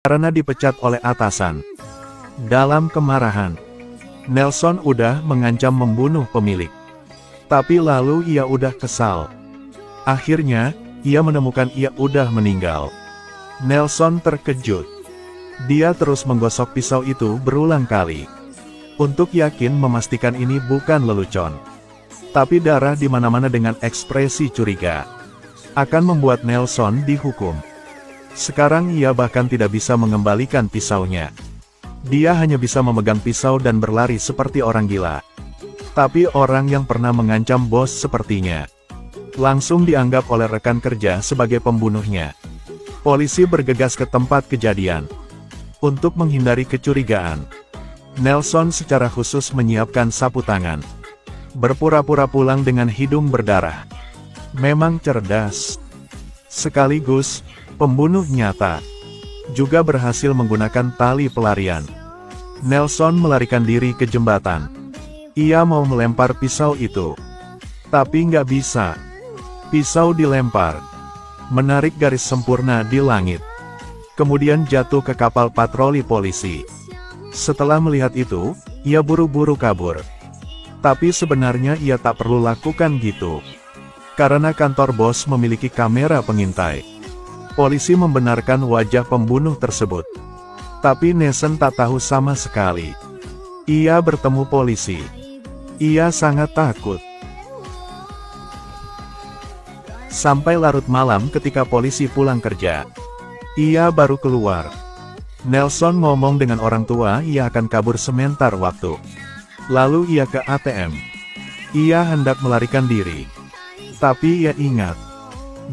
karena dipecat oleh atasan. Dalam kemarahan, Nelson udah mengancam membunuh pemilik. Tapi lalu ia udah kesal. Akhirnya, ia menemukan ia udah meninggal. Nelson terkejut. Dia terus menggosok pisau itu berulang kali. Untuk yakin memastikan ini bukan lelucon. Tapi darah di mana-mana dengan ekspresi curiga. Akan membuat Nelson dihukum. Sekarang ia bahkan tidak bisa mengembalikan pisaunya. Dia hanya bisa memegang pisau dan berlari seperti orang gila. Tapi orang yang pernah mengancam bos sepertinya langsung dianggap oleh rekan kerja sebagai pembunuhnya. Polisi bergegas ke tempat kejadian. Untuk menghindari kecurigaan, Nelson secara khusus menyiapkan sapu tangan. Berpura-pura pulang dengan hidung berdarah. Memang cerdas. Sekaligus, pembunuh nyata. Juga berhasil menggunakan tali pelarian. Nelson melarikan diri ke jembatan. Ia mau melempar pisau itu. Tapi nggak bisa. Pisau dilempar. Menarik garis sempurna di langit. Kemudian jatuh ke kapal patroli polisi. Setelah melihat itu, ia buru-buru kabur. Tapi sebenarnya ia tak perlu lakukan gitu. Karena kantor bos memiliki kamera pengintai. Polisi membenarkan wajah pembunuh tersebut. Tapi Nelson tak tahu sama sekali. Ia bertemu polisi. Ia sangat takut. Sampai larut malam ketika polisi pulang kerja. Ia baru keluar. Nelson ngomong dengan orang tua ia akan kabur sebentar waktu. Lalu ia ke ATM. Ia hendak melarikan diri. Tapi ia ingat.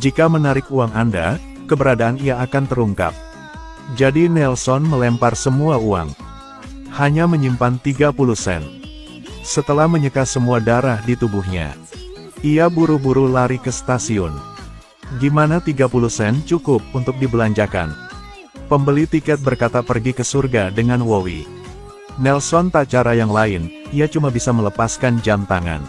Jika menarik uang Anda, keberadaan ia akan terungkap. Jadi Nelson melempar semua uang. Hanya menyimpan 30 sen. Setelah menyeka semua darah di tubuhnya, ia buru-buru lari ke stasiun. Gimana 30 sen cukup untuk dibelanjakan? Pembeli tiket berkata pergi ke surga dengan Wowi. Nelson tak cara yang lain, ia cuma bisa melepaskan jam tangan.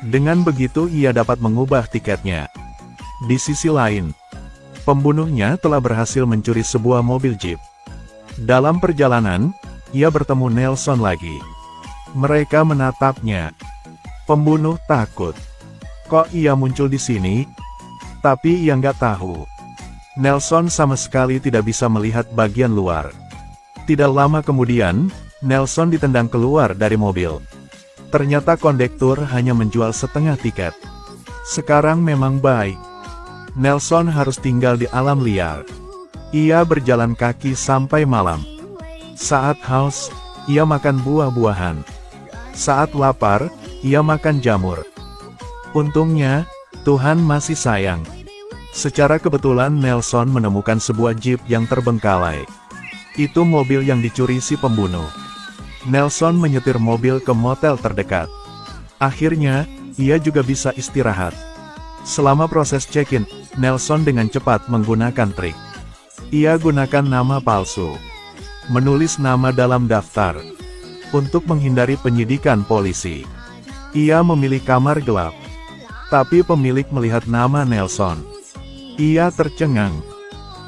Dengan begitu ia dapat mengubah tiketnya. Di sisi lain, pembunuhnya telah berhasil mencuri sebuah mobil jeep. Dalam perjalanan, ia bertemu Nelson lagi. Mereka menatapnya. Pembunuh takut. Kok ia muncul di sini? Tapi ia nggak tahu. Nelson sama sekali tidak bisa melihat bagian luar. Tidak lama kemudian, Nelson ditendang keluar dari mobil. Ternyata kondektur hanya menjual setengah tiket. Sekarang memang baik. Nelson harus tinggal di alam liar. Ia berjalan kaki sampai malam. Saat haus, ia makan buah-buahan. Saat lapar, ia makan jamur. Untungnya, Tuhan masih sayang. Secara kebetulan Nelson menemukan sebuah jeep yang terbengkalai. Itu mobil yang dicuri si pembunuh. Nelson menyetir mobil ke motel terdekat. Akhirnya, ia juga bisa istirahat. Selama proses check-in, Nelson dengan cepat menggunakan trik. Ia gunakan nama palsu. Menulis nama dalam daftar. Untuk menghindari penyidikan polisi. Ia memilih kamar gelap. Tapi pemilik melihat nama Nelson. Ia tercengang.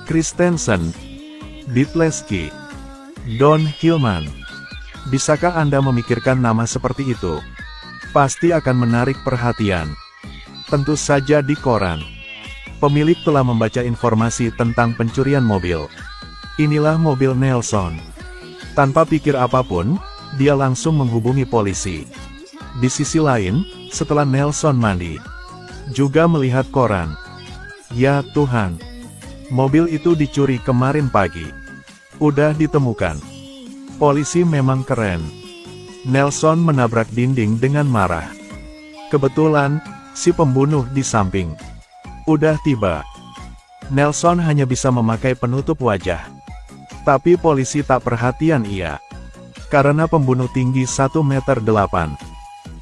Christensen, Ditleski, Don Hillman. Bisakah Anda memikirkan nama seperti itu? Pasti akan menarik perhatian. Tentu saja di koran. Pemilik telah membaca informasi tentang pencurian mobil. Inilah mobil Nelson. Tanpa pikir apapun, dia langsung menghubungi polisi. Di sisi lain, setelah Nelson mandi, juga melihat koran. Ya Tuhan, mobil itu dicuri kemarin pagi. Udah ditemukan. Polisi memang keren. Nelson menabrak dinding dengan marah. Kebetulan, si pembunuh di samping. Udah tiba. Nelson hanya bisa memakai penutup wajah. Tapi polisi tak perhatian ia. Karena pembunuh tinggi 1,8 meter.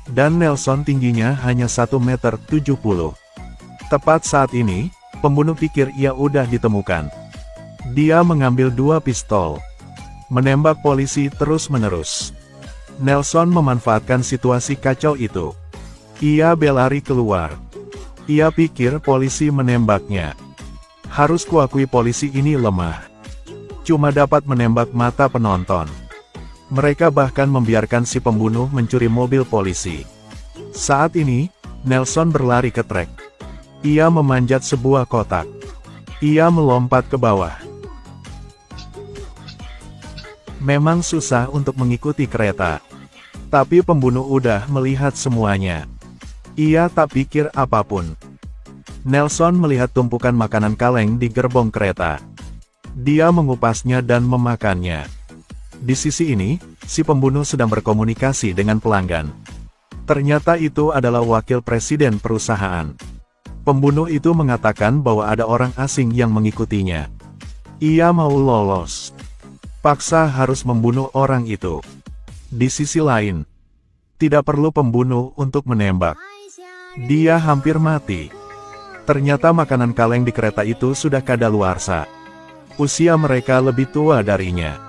Dan Nelson tingginya hanya 1,70 meter. Tepat saat ini, pembunuh pikir ia udah ditemukan. Dia mengambil 2 pistol. Menembak polisi terus-menerus. Nelson memanfaatkan situasi kacau itu. Ia berlari keluar. Ia pikir polisi menembaknya. Harus kuakui polisi ini lemah. cuma dapat menembak mata penonton. Mereka bahkan membiarkan si pembunuh mencuri mobil polisi. Saat ini, Nelson berlari ke trek. Ia memanjat sebuah kotak. Ia melompat ke bawah. Memang susah untuk mengikuti kereta. Tapi pembunuh udah melihat semuanya. Ia tak pikir apapun. Nelson melihat tumpukan makanan kaleng di gerbong kereta. Dia mengupasnya dan memakannya. Di sisi ini, si pembunuh sedang berkomunikasi dengan pelanggan. Ternyata itu adalah wakil presiden perusahaan. Pembunuh itu mengatakan bahwa ada orang asing yang mengikutinya. Ia mau lolos. Paksa harus membunuh orang itu. Di sisi lain, tidak perlu pembunuh untuk menembak. Dia hampir mati. Ternyata makanan kaleng di kereta itu sudah kadaluarsa. Usia mereka lebih tua darinya.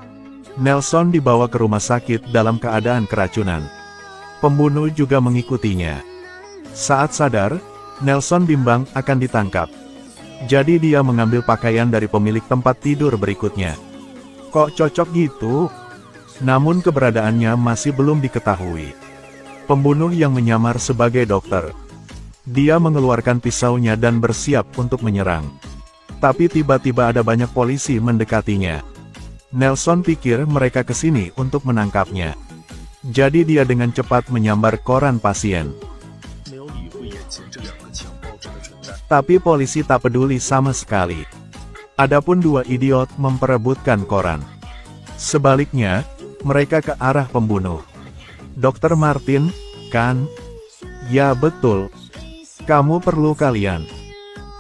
Nelson dibawa ke rumah sakit dalam keadaan keracunan. Pembunuh juga mengikutinya. Saat sadar, Nelson bimbang akan ditangkap. Jadi dia mengambil pakaian dari pemilik tempat tidur berikutnya. Kok cocok gitu? Namun keberadaannya masih belum diketahui. Pembunuh yang menyamar sebagai dokter. Dia mengeluarkan pisaunya dan bersiap untuk menyerang. Tapi tiba-tiba ada banyak polisi mendekatinya. Nelson pikir mereka kesini untuk menangkapnya. Jadi dia dengan cepat menyambar koran pasien. Tapi polisi tak peduli sama sekali. Adapun dua idiot memperebutkan koran. Sebaliknya, mereka ke arah pembunuh. Dr. Martin, kan? Ya betul. Kamu perlu kalian.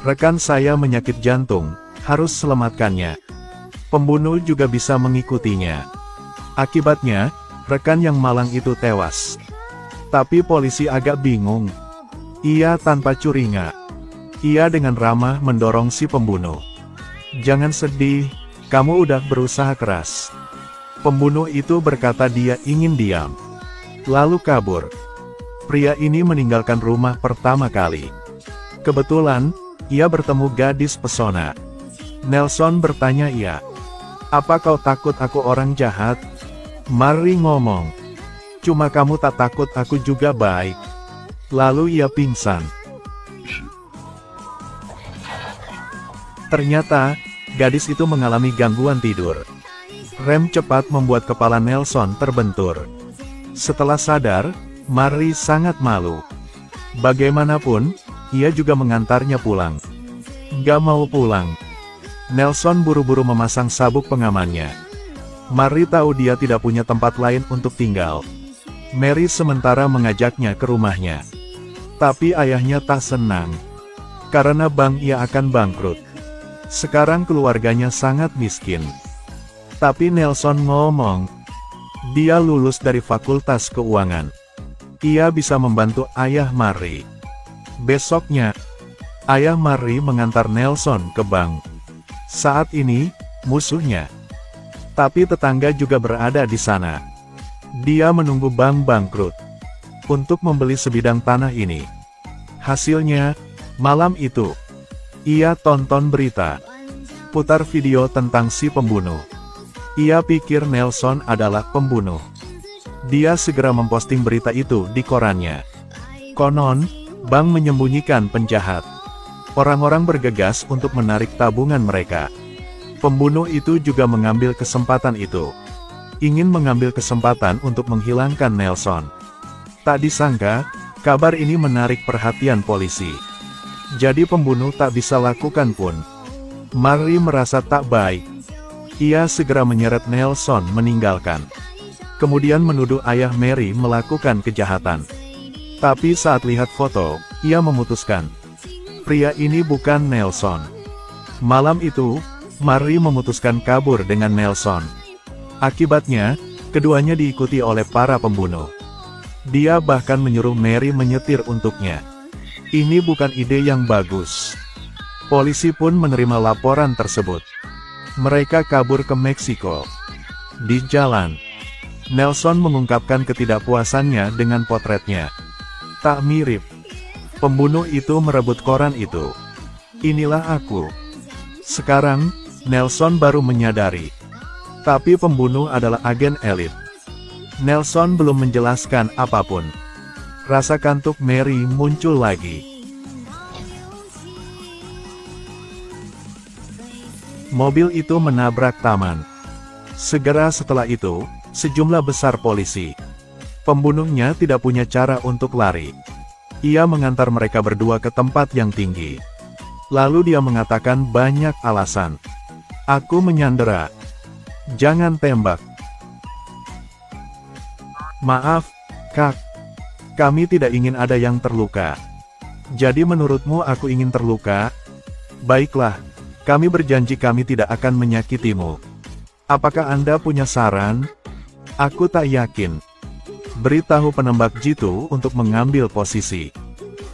Rekan saya menyakit jantung, harus selamatkannya. Pembunuh juga bisa mengikutinya. Akibatnya, rekan yang malang itu tewas. Tapi polisi agak bingung. Ia tanpa curiga. Ia dengan ramah mendorong si pembunuh. Jangan sedih, kamu udah berusaha keras. Pembunuh itu berkata dia ingin diam. Lalu kabur. Pria ini meninggalkan rumah pertama kali. Kebetulan, ia bertemu gadis pesona. Nelson bertanya ia. Apa kau takut aku orang jahat? Mari ngomong. Cuma kamu tak takut aku juga baik. Lalu ia pingsan. Ternyata, gadis itu mengalami gangguan tidur. Rem cepat membuat kepala Nelson terbentur. Setelah sadar, Mary sangat malu. Bagaimanapun, ia juga mengantarnya pulang. Gak mau pulang. Nelson buru-buru memasang sabuk pengamannya. Mary tahu dia tidak punya tempat lain untuk tinggal. Mary sementara mengajaknya ke rumahnya. Tapi ayahnya tak senang. Karena bank ia akan bangkrut. Sekarang keluarganya sangat miskin. Tapi Nelson ngomong, dia lulus dari fakultas keuangan. Ia bisa membantu ayah Mary. Besoknya, ayah Mary mengantar Nelson ke bank. Saat ini, musuhnya. Tapi tetangga juga berada di sana. Dia menunggu bank bangkrut untuk membeli sebidang tanah ini. Hasilnya, malam itu, ia tonton berita, putar video tentang si pembunuh. Ia pikir Nelson adalah pembunuh. Dia segera memposting berita itu di korannya. Konon, bank menyembunyikan penjahat. Orang-orang bergegas untuk menarik tabungan mereka. Pembunuh itu juga mengambil kesempatan itu. Ingin mengambil kesempatan untuk menghilangkan Nelson. Tak disangka, kabar ini menarik perhatian polisi. Jadi pembunuh tak bisa lakukan pun. Mary merasa tak baik. Ia segera menyeret Nelson meninggalkan. Kemudian menuduh ayah Mary melakukan kejahatan. Tapi saat lihat foto, ia memutuskan. Pria ini bukan Nelson. Malam itu, Mary memutuskan kabur dengan Nelson. Akibatnya, keduanya diikuti oleh para pembunuh. Dia bahkan menyuruh Mary menyetir untuknya. Ini bukan ide yang bagus. Polisi pun menerima laporan tersebut. Mereka kabur ke Meksiko. Di jalan, Nelson mengungkapkan ketidakpuasannya dengan potretnya. Tak mirip. Pembunuh itu merebut koran itu. Inilah aku. Sekarang, Nelson baru menyadari. Tapi pembunuh adalah agen elit. Nelson belum menjelaskan apapun. Rasa kantuk Mary muncul lagi. Mobil itu menabrak taman. Segera setelah itu, sejumlah besar polisi. Pembunuhnya tidak punya cara untuk lari. Ia mengantar mereka berdua ke tempat yang tinggi. Lalu dia mengatakan banyak alasan. Aku menyandera. Jangan tembak. Maaf, Kak. Kami tidak ingin ada yang terluka. Jadi menurutmu aku ingin terluka? Baiklah, kami berjanji kami tidak akan menyakitimu. Apakah Anda punya saran? Aku tak yakin. Beritahu penembak jitu untuk mengambil posisi.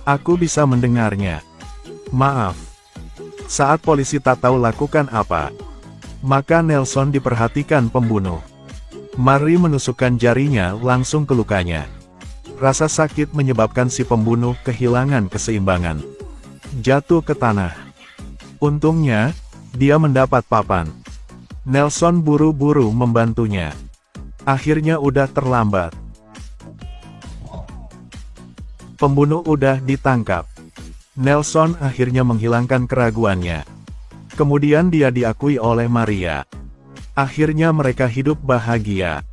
Aku bisa mendengarnya. Maaf. Saat polisi tak tahu lakukan apa, maka Nelson diperhatikan pembunuh. Mary menusukkan jarinya langsung ke lukanya. Rasa sakit menyebabkan si pembunuh kehilangan keseimbangan. Jatuh ke tanah. Untungnya, dia mendapat papan. Nelson buru-buru membantunya. Akhirnya udah terlambat. Pembunuh udah ditangkap. Nelson akhirnya menghilangkan keraguannya. Kemudian dia diakui oleh Maria. Akhirnya mereka hidup bahagia.